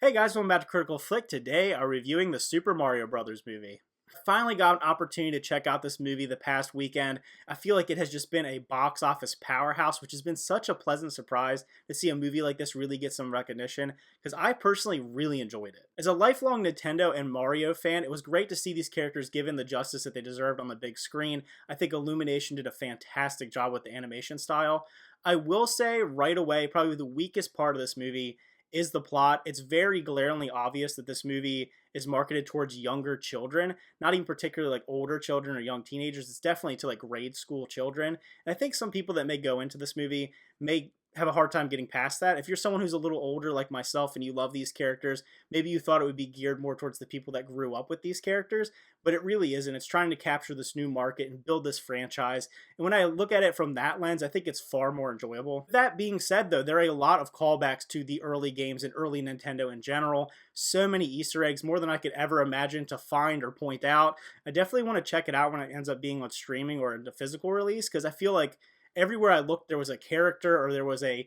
Hey guys, welcome back to Critical Flick. Today I'm reviewing the Super Mario Brothers movie. I finally got an opportunity to check out this movie the past weekend. I feel like it has just been a box office powerhouse, which has been such a pleasant surprise to see a movie like this really get some recognition, because I personally really enjoyed it. As a lifelong Nintendo and Mario fan, it was great to see these characters given the justice that they deserved on the big screen. I think Illumination did a fantastic job with the animation style. I will say right away, probably the weakest part of this movie is the plot. It's very glaringly obvious that this movie is marketed towards younger children, not even particularly like older children or young teenagers. It's definitely to like grade school children. And I think some people that may go into this movie may have a hard time getting past that. If you're someone who's a little older like myself and you love these characters, maybe you thought it would be geared more towards the people that grew up with these characters, but it really isn't. It's trying to capture this new market and build this franchise. And when I look at it from that lens, I think it's far more enjoyable. That being said, though, there are a lot of callbacks to the early games and early Nintendo in general. So many Easter eggs, more than I could ever imagine to find or point out. I definitely want to check it out when it ends up being on streaming or the physical release, because I feel like everywhere I looked, there was a character or there was a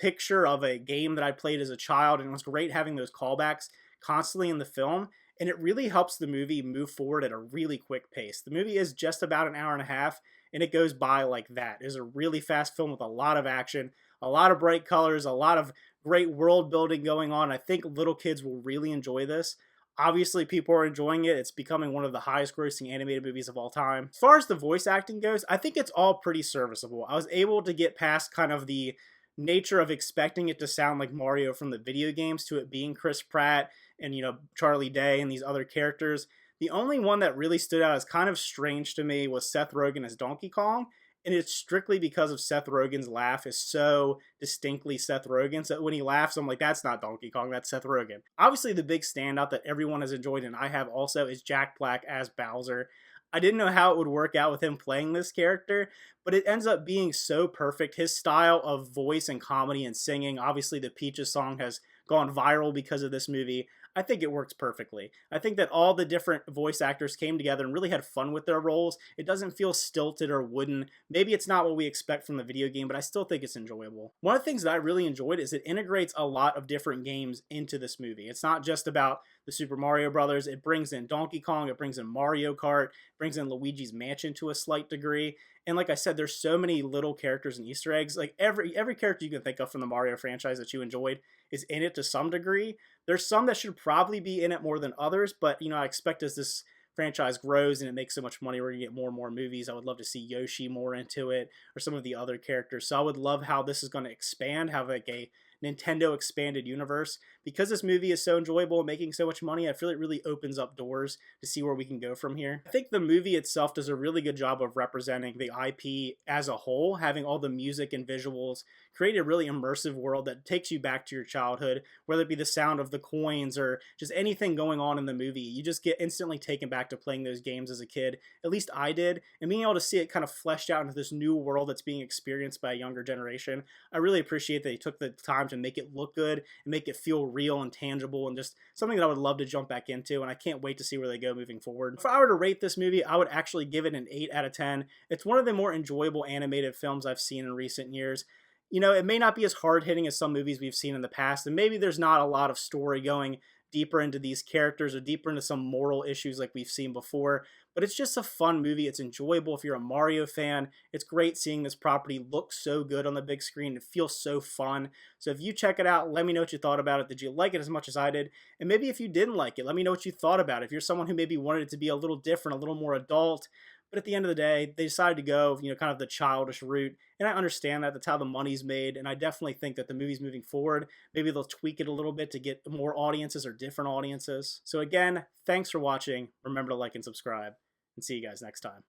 picture of a game that I played as a child, and it was great having those callbacks constantly in the film. And it really helps the movie move forward at a really quick pace. The movie is just about an hour and a half, and it goes by like that. It is a really fast film with a lot of action, a lot of bright colors, a lot of great world building going on. I think little kids will really enjoy this. Obviously, people are enjoying it. It's becoming one of the highest grossing animated movies of all time. As far as the voice acting goes, I think it's all pretty serviceable. I was able to get past kind of the nature of expecting it to sound like Mario from the video games to it being Chris Pratt and, Charlie Day and these other characters. The only one that really stood out as kind of strange to me was Seth Rogen as Donkey Kong. And it's strictly because of Seth Rogen's laugh is so distinctly Seth Rogen. So when he laughs, I'm like, that's not Donkey Kong, that's Seth Rogen. Obviously, the big standout that everyone has enjoyed, and I have also, is Jack Black as Bowser. I didn't know how it would work out with him playing this character, but it ends up being so perfect. His style of voice and comedy and singing, obviously the Peaches song has gone viral because of this movie. I think it works perfectly. I think that all the different voice actors came together and really had fun with their roles. It doesn't feel stilted or wooden. Maybe it's not what we expect from the video game, but I still think it's enjoyable. One of the things that I really enjoyed is it integrates a lot of different games into this movie. It's not just about the Super Mario Brothers. It brings in Donkey Kong, it brings in Mario Kart, brings in Luigi's Mansion to a slight degree. And like I said, there's so many little characters and Easter eggs. Like every character you can think of from the Mario franchise that you enjoyed is in it to some degree. There's some that should probably be in it more than others, but I expect as this franchise grows and it makes so much money, we're gonna get more and more movies. I would love to see Yoshi more into it or some of the other characters. So I would love how this is going to expand, have like a Nintendo expanded universe. Because this movie is so enjoyable and making so much money, I feel it really opens up doors to see where we can go from here. I think the movie itself does a really good job of representing the IP as a whole, having all the music and visuals create a really immersive world that takes you back to your childhood, whether it be the sound of the coins or just anything going on in the movie. You just get instantly taken back to playing those games as a kid. At least I did. And being able to see it kind of fleshed out into this new world that's being experienced by a younger generation, I really appreciate that they took the time to make it look good and make it feel real and tangible and just something that I would love to jump back into, and I can't wait to see where they go moving forward. If I were to rate this movie, I would actually give it an 8 out of 10. It's one of the more enjoyable animated films I've seen in recent years. It may not be as hard-hitting as some movies we've seen in the past, and maybe there's not a lot of story going deeper into these characters or deeper into some moral issues like we've seen before, but it's just a fun movie. It's enjoyable if you're a Mario fan. It's great seeing this property look so good on the big screen. It feels so fun. So if you check it out, let me know what you thought about it. Did you like it as much as I did? And maybe if you didn't like it, let me know what you thought about it. If you're someone who maybe wanted it to be a little different, a little more adult, but at the end of the day, they decided to go, kind of the childish route. And I understand that. That's how the money's made. And I definitely think that the movie's moving forward. Maybe they'll tweak it a little bit to get more audiences or different audiences. So again, thanks for watching. Remember to like and subscribe. And see you guys next time.